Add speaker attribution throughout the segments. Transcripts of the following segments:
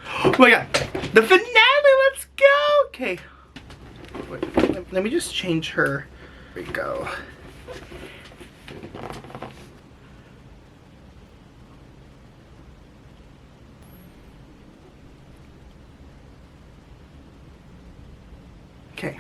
Speaker 1: Oh my god. The finale, let's go. Okay. Wait, let me just change her. There we go. Okay.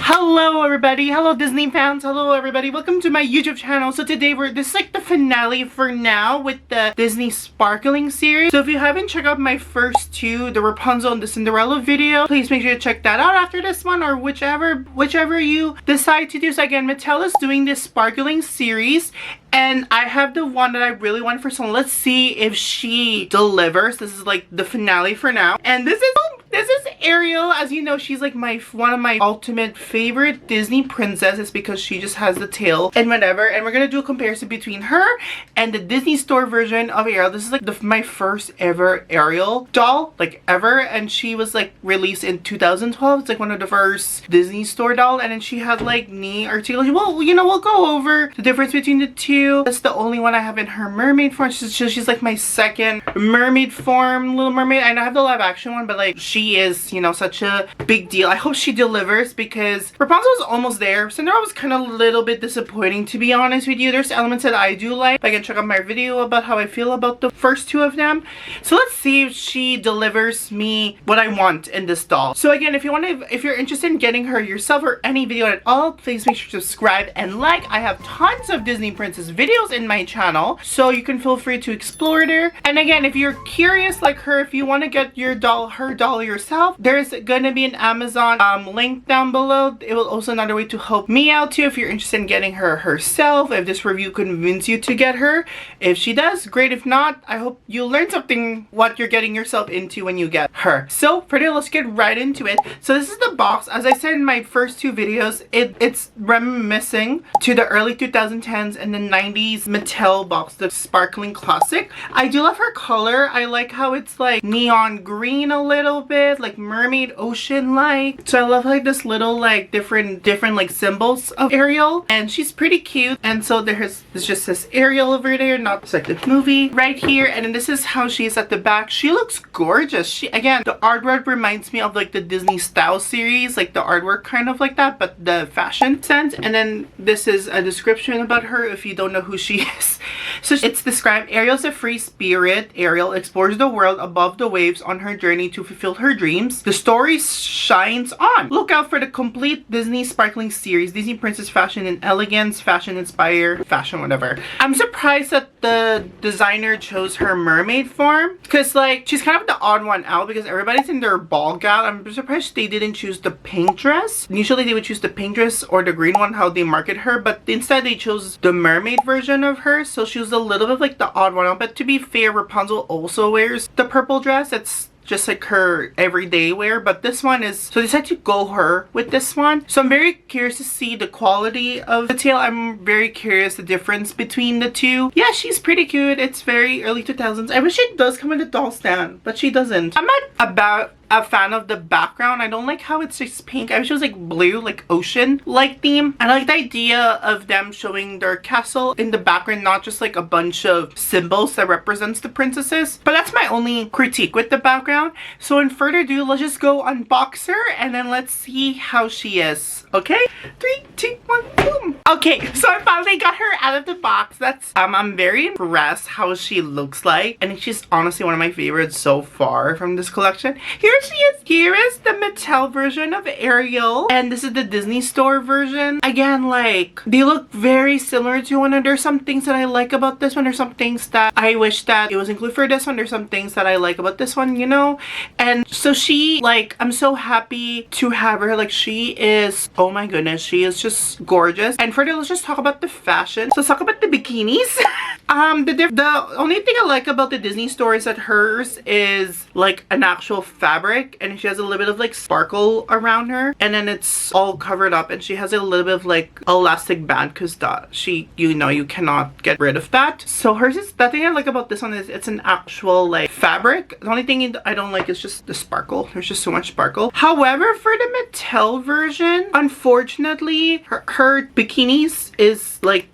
Speaker 1: Hello everybody, hello Disney fans, hello everybody, welcome to my YouTube channel. So today this is like the finale for now with the Disney Sparkling series. So if you haven't checked out my first two, the Rapunzel and the Cinderella video, please make sure to check that out after this one, or whichever you decide to do. So again, Mattel is doing this Sparkling series, and I have the one that I really want for someone. Let's see if she delivers. This is like the finale for now. And this is Ariel. As you know, she's like one of my ultimate favorite Disney princesses because she just has the tail and whatever. And we're gonna do a comparison between her and the Disney store version of Ariel. This is like my first ever Ariel doll, like ever. And she was like released in 2012. It's like one of the first Disney store doll. And then she had like knee articulation. Well, you know, we'll go over the difference between the two. That's the only one I have in her mermaid form. She's like my second mermaid form, Little Mermaid. I know I have the live action one, but like she is, you know, such a big deal. I hope she delivers because Rapunzel was almost there. Cinderella was kind of a little bit disappointing, to be honest with you. There's elements that I do like. I can check out my video about how I feel about the first two of them. So let's see if she delivers me what I want in this doll. So again, if you're interested in getting her yourself or any video at all, please make sure to subscribe and like. I have tons of Disney princess videos in my channel, so you can feel free to explore there. And again, if you're curious like her, if you want to get her doll yourself, there's gonna be an Amazon link down below. It will also another way to help me out too if you're interested in getting her herself, if this review convinces you to get her. If she does, great. If not, I hope you learn something what you're getting yourself into when you get her. So for now, let's get right into it. So this is the box. As I said in my first two videos, it's reminiscing to the early 2010s and the 90s Mattel box, the Sparkling Classic. I do love her color. I like how it's like neon green a little bit, like mermaid ocean like. So I love like this little like different like symbols of Ariel, and she's pretty cute. And so there's just this Ariel over there, not just like the movie right here. And then this is how she is at the back. She looks gorgeous. She, again, the artwork reminds me of like the Disney style series, like the artwork kind of like that, but the fashion sense. And then this is a description about her if you don't know who she is. So it's described: Ariel's a free spirit. Ariel explores the world above the waves on her journey to fulfill her dreams. The story shines on. Look out for the complete Disney Sparkling series. Disney Princess Fashion and Elegance, Fashion Inspired, Fashion whatever. I'm surprised that the designer chose her mermaid form, because like she's kind of the odd one out because everybody's in their ball gown. I'm surprised they didn't choose the pink dress. Usually they would choose the pink dress or the green one, how they market her, but instead they chose the mermaid version of her. So she was a little bit like the odd one out. But to be fair, Rapunzel also wears the purple dress. It's just like her everyday wear, but this one is, so they decided to go her with this one. So I'm very curious to see the quality of the tail. I'm very curious the difference between the two. Yeah, she's pretty cute. It's very early 2000s. I wish it does come in a doll stand, but she doesn't. I'm not about a fan of the background. I don't like how it's just pink. I wish it was like blue, like ocean like theme. I like the idea of them showing their castle in the background, not just like a bunch of symbols that represents the princesses. But that's my only critique with the background. So in further ado, let's just go unbox her and then let's see how she is. Okay, 3, 2, 1, boom. Okay, so I finally got her out of the box. That's I'm very impressed how she looks like. I think she's honestly one of my favorites so far from this collection. Here she is. Here is the Mattel version of Ariel, and this is the Disney store version. Again, like they look very similar to one another. There's some things that I like about this one. There's some things that I wish that it was included for this one. There's some things that I like about this one, you know. And so she, like, I'm so happy to have her. Like, she is, oh my goodness, she is just gorgeous. And further, let's just talk about the fashion. So let's talk about the bikinis. The only thing I like about the Disney store is that hers is like an actual fabric, and she has a little bit of like sparkle around her, and then it's all covered up, and she has a little bit of like elastic band because she, you know, you cannot get rid of that. So hers is, the thing I like about this one is it's an actual like fabric. The only thing I don't like is just the sparkle. There's just so much sparkle. However, for the Mattel version, unfortunately, her bikinis is like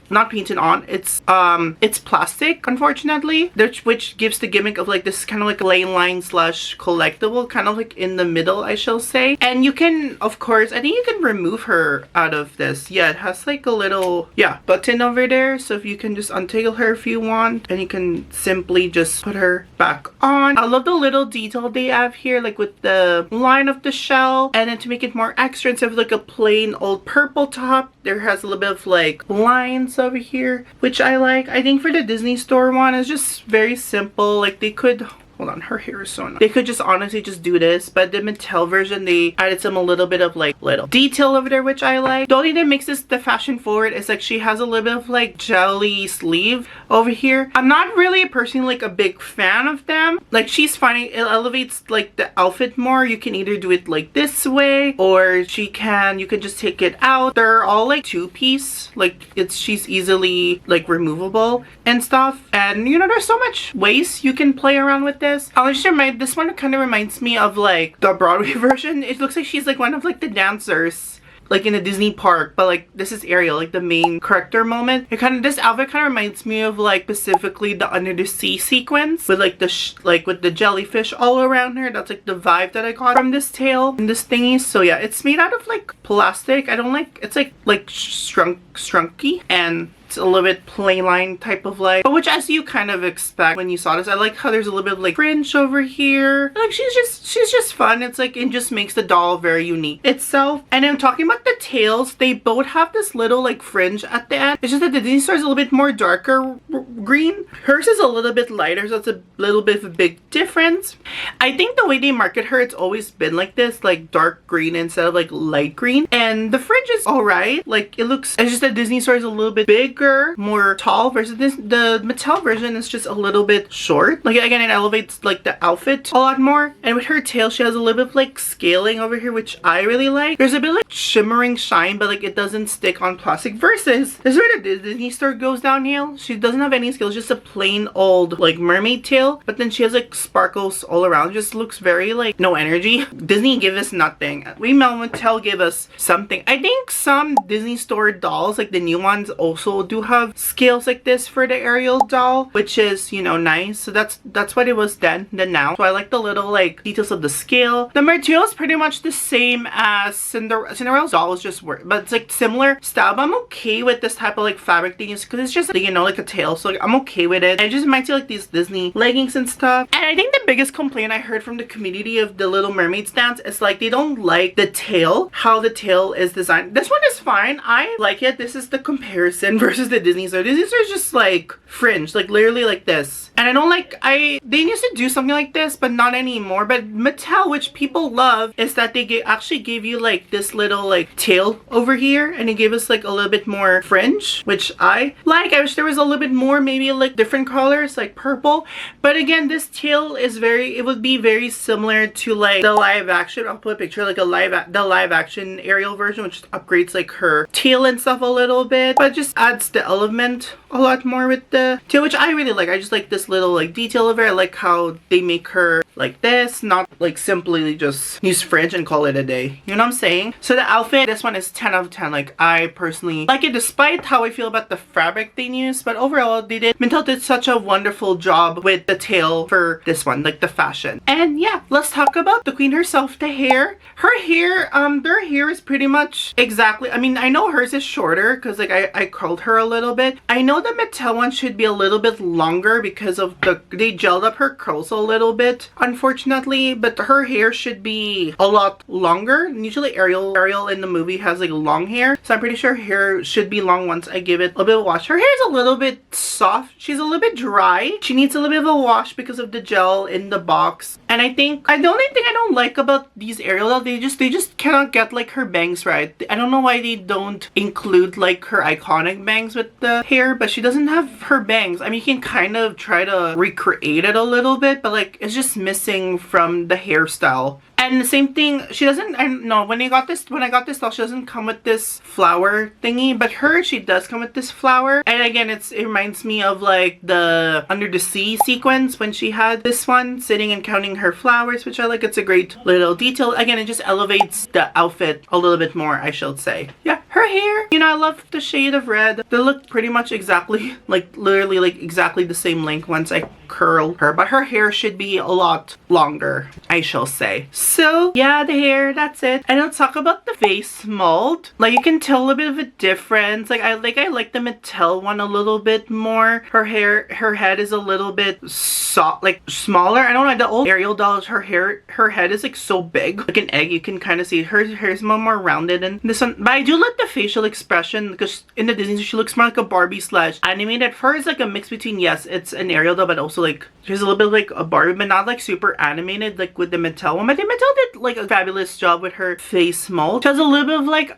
Speaker 1: not painted on. It's plastic, unfortunately, which gives the gimmick of like this kind of like lane line slash collectible, kind of like in the middle, I shall say. And you can, of course, I think you can remove her out of this. Yeah, it has like a little, yeah, button over there, so if you can just untangle her if you want, and you can simply just put her back on. I love the little detail they have here, like with the line of the shell, and then to make it more extra, instead of like a plain old purple top, there has a little bit of like lines over here, which I like. I think for the Disney store one, it's just very simple. Like they could, hold on, her hair is so nice. They could just honestly just do this, but the Mattel version, they added some a little bit of like little detail over there, which I like. The only thing that makes this the fashion forward is like she has a little bit of like jelly sleeve over here. I'm not really personally like a big fan of them. Like she's finding it elevates like the outfit more. You can either do it like this way, or you can just take it out. They're all like two-piece, like she's easily like removable and stuff. And you know, there's so much ways you can play around with this. This one kind of reminds me of like the Broadway version. It looks like she's like one of like the dancers like in a Disney park, but like this is Ariel, like the main character moment. This outfit kind of reminds me of like specifically the Under the Sea sequence with like with the jellyfish all around her. That's like the vibe that I got from this tail and this thingy. So yeah, it's made out of like plastic. I don't like, it's like strunky, and it's a little bit plain line type of like, but which as you kind of expect when you saw this. I like how there's a little bit of like fringe over here. Like she's just fun. It's like, it just makes the doll very unique itself. And then talking about the tails, they both have this little like fringe at the end. It's just that the Disney store is a little bit more darker green. Hers is a little bit lighter, so it's a little bit of a big difference. I think the way they market her, it's always been like this, like dark green instead of like light green. And the fringe is alright. Like it looks, it's just that Disney store is a little bit bigger, more tall, versus the Mattel version is just a little bit short. Like again, it elevates like the outfit a lot more. And with her tail, she has a little bit of like scaling over here, which I really like. There's a bit like shimmering shine, but like it doesn't stick on plastic, versus this is where the Disney store goes downhill. She doesn't have any scales, just a plain old like mermaid tail, but then she has like sparkles all around. It just looks very like no energy. Disney give us nothing. Mattel give us something. I think some Disney store dolls, like the new ones, also do have scales like this for the Ariel doll, which is, you know, nice. So that's what it was then now. So I like the little like details of the scale. The material is pretty much the same as Cinderella's doll, is just work, but it's like similar style. But I'm okay with this type of like fabric thing, because it's just, you know, like a tail, so like, I'm okay with it. It just reminds me like these Disney leggings and stuff. And I think the biggest complaint I heard from the community of the Little Mermaid stands is like they don't like the tail, how the tail is designed. This one is fine, I like it. This is the comparison versus the Disney store. Disney store is just like fringe, like literally like this. And I don't like, they used to do something like this, but not anymore. But Mattel, which people love, is that they actually gave you like this little like tail over here, and it gave us like a little bit more fringe, which I like. I wish there was a little bit more, maybe like different colors, like purple. But again, this tail is it would be very similar to like the live action. I'll put a picture like the live action Ariel version, which upgrades like her tail and stuff a little bit, but just adds the element a lot more with the tail, which I really like. I just like this little like detail over it. I like how they make her like this, not like simply just use fringe and call it a day. You know what I'm saying? So the outfit, this one is 10 out of 10. Like I personally like it, despite how I feel about the fabric they used. But overall, Mattel did such a wonderful job with the tail for this one, like the fashion. And yeah, let's talk about the queen herself, the hair. Her hair, their hair is pretty much exactly, I mean, I know hers is shorter because like I curled her a little bit. I know the Mattel one should be a little bit longer because of they gelled up her curls a little bit, unfortunately, but her hair should be a lot longer. Usually Ariel in the movie has like long hair, so I'm pretty sure her hair should be long once I give it a bit of a wash. Her hair is a little bit soft. She's a little bit dry. She needs a little bit of a wash because of the gel in the box. And I think the only thing I don't like about these Ariel dolls, they just cannot get like her bangs right. I don't know why they don't include like her iconic bangs with the hair, but she doesn't have her bangs. I mean, you can kind of try to recreate it a little bit, but like it's just missing from the hairstyle. And the same thing, she doesn't, I don't know, when I got this doll, she doesn't come with this flower thingy, but she does come with this flower. And again, it reminds me of like the Under the Sea sequence when she had this one sitting and counting her flowers, which I like. It's a great little detail. Again, it just elevates the outfit a little bit more, I should say. Yeah, her hair, you know, I love the shade of red. They look pretty much exactly, like literally like exactly the same length once I curl her, but her hair should be a lot longer, I shall say. So yeah, the hair, that's it. And let's talk about the face mold. Like, you can tell a bit of a difference. Like I like the Mattel one a little bit more. Her head is a little bit soft, like smaller. I don't know, the old Ariel dolls, her head is like so big, like an egg. You can kind of see her hair is more rounded, and this one, but I do like the facial expression because in the Disney she looks more like a Barbie slash animated. Her is like a mix between, yes, it's an Ariel doll, but also like she's a little bit like a Barbie, but not like super animated like with the Mattel one. But the Mattel did like a fabulous job with her face mold. She has a little bit of like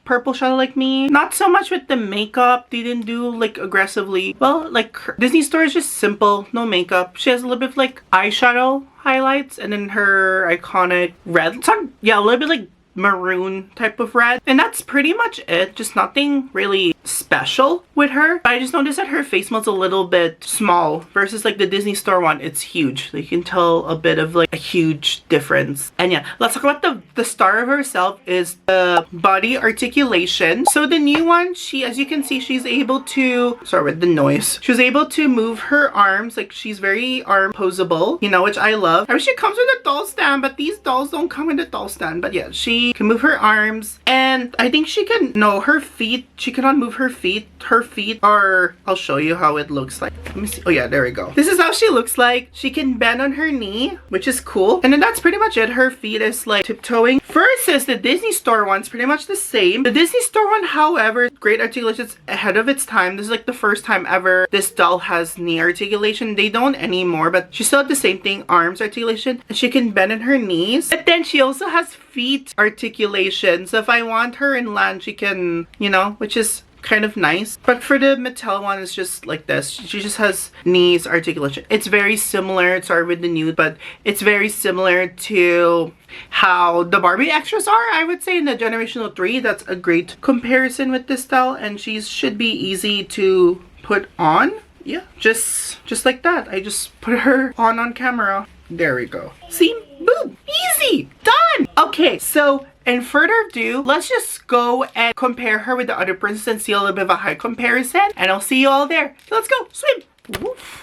Speaker 1: purple shadow like me. Not so much with the makeup. They didn't do like aggressively. Well, like Disney Store is just simple, no makeup. She has a little bit of like eyeshadow highlights, and then her iconic red. Yeah, a little bit like maroon type of red, and that's pretty much it. Just nothing really special with her. I just noticed that her face mold's a little bit small versus like the Disney Store one. It's huge. You can tell a bit of like a huge difference. And yeah, let's talk about the star of herself is the body articulation. So the new one, as you can see, she's able to, sorry with the noise, she was able to move her arms. Like, she's very arm posable, you know, which I love. I wish it comes with a doll stand, but these dolls don't come with a doll stand. But yeah, she can move her arms, and I think she can, no, her feet, she cannot move her feet. Her feet are, I'll show you how it looks like. Let me see. Oh yeah, there we go. This is how she looks like. She can bend on her knee, which is cool. And then that's pretty much it. Her feet is like tiptoeing. Versus the Disney Store one's pretty much the same. The Disney Store one, however, great articulation, it's ahead of its time. This is like the first time ever this doll has knee articulation. They don't anymore, but she still had the same thing, arms articulation, and she can bend on her knees. But then she also has feet articulation. So if I want her in land, she can, you know, which is kind of nice. But for the Mattel one, it's just like this. She just has knees articulation. It's very similar, sorry with the nude, but it's very similar to how the Barbie extras are, I would say, in the Generational 3. That's a great comparison with this style, and she should be easy to put on. Yeah, just like that. I just put her on camera. There we go. See? Boom! Easy! Done! Okay, so in further ado, let's just go and compare her with the other princess and see a little bit of a height comparison, and I'll see you all there. So let's go swim. Woof.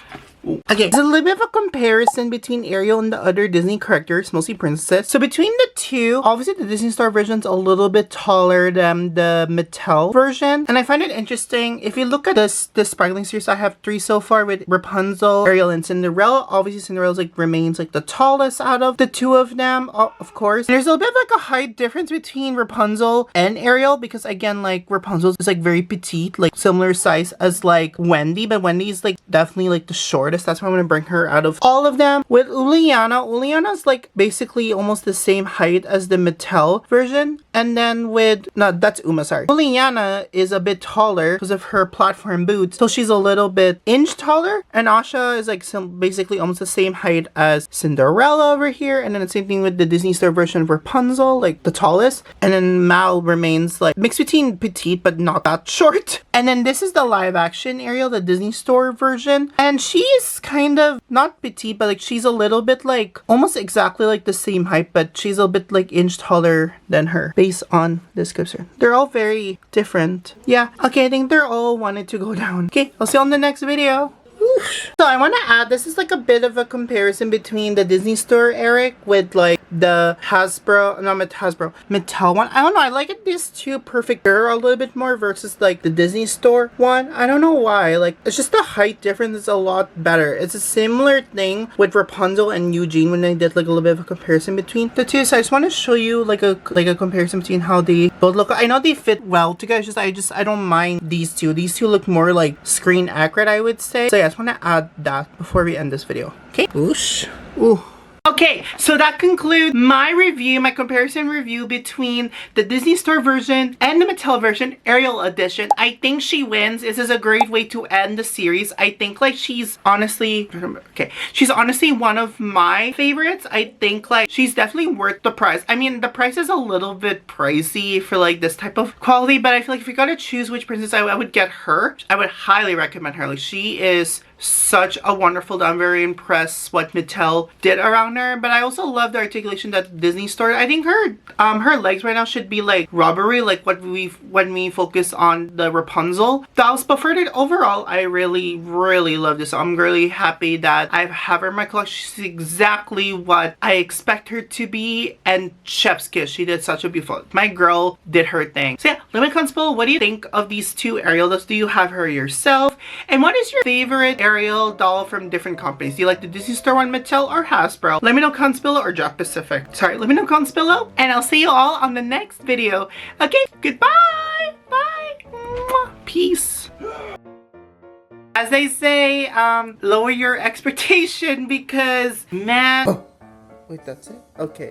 Speaker 1: Okay, there's a little bit of a comparison between Ariel and the other Disney characters, mostly princesses. So between the two, obviously the Disney Store version's a little bit taller than the Mattel version. And I find it interesting, if you look at this sparkling series, I have 3 so far with Rapunzel, Ariel, and Cinderella. Obviously Cinderella's like remains like the tallest out of the 2 of them, of course. And there's a little bit of like a height difference between Rapunzel and Ariel, because again, like Rapunzel is like very petite, like similar size as like Wendy, but Wendy's like definitely like the shortest. That's why I'm going to bring her out of all of them. With Uliana's like basically almost the same height as the Mattel version. And then with, no, that's Uma, sorry. Uliana is a bit taller because of her platform boots. So she's a little bit inch taller. And Asha is like basically almost the same height as Cinderella over here. And then the same thing with the Disney Store version of Rapunzel, like the tallest. And then Mal remains like mixed between petite but not that short. And then this is the live action Ariel, the Disney Store version. And she is kind of not petite, but like she's a little bit like almost exactly like the same height, but she's a bit like inch taller than her based on this description. They're all very different. Yeah, okay, I think they're all wanted to go down. Okay, I'll see you on the next video. So I want to add, this is like a bit of a comparison between the Disney Store Eric with like the Mattel one. I don't know, I like it, these two perfect girl a little bit more versus like the Disney Store one. I don't know why, like it's just the height difference is a lot better. It's a similar thing with Rapunzel and Eugene when I did like a little bit of a comparison between the two. So I just want to show you like a comparison between how they both look. I know they fit well together, I don't mind these two. These two look more like screen accurate, I would say. So yeah, I just want to add that before we end this video. Okay. Whoosh. Ooh. Okay. Okay, so that concludes my review, my comparison review between the Disney Store version and the Mattel version, Ariel edition. I think she wins. This is a great way to end the series. I think like she's honestly one of my favorites. I think like she's definitely worth the price. I mean, the price is a little bit pricey for like this type of quality, but I feel like if you gotta choose which princess I would get her, I would highly recommend her. Like she is such a wonderful doll. I'm very impressed what Mattel did around her, but I also love the articulation that Disney Store. I think her legs right now should be like rubbery, like when we focus on the Rapunzel dolls. But for it overall, I really love this. I'm really happy that I have her in my collection. She's exactly what I expect her to be, and chef's kiss. She did such a beautiful. My girl did her thing. So yeah, let me comment below. What do you think of these two Ariel dolls? Do you have her yourself? And what is your favorite Ariel doll from different companies? Do you like the Disney Store one, Mattel, or Hasbro? Let me know comments below, or Jack Pacific. Sorry, let me know comments below, and I'll see you all on the next video. Okay, goodbye. Bye. Mwah. Peace. As they say, lower your expectation because man. Oh, wait, that's it? Okay.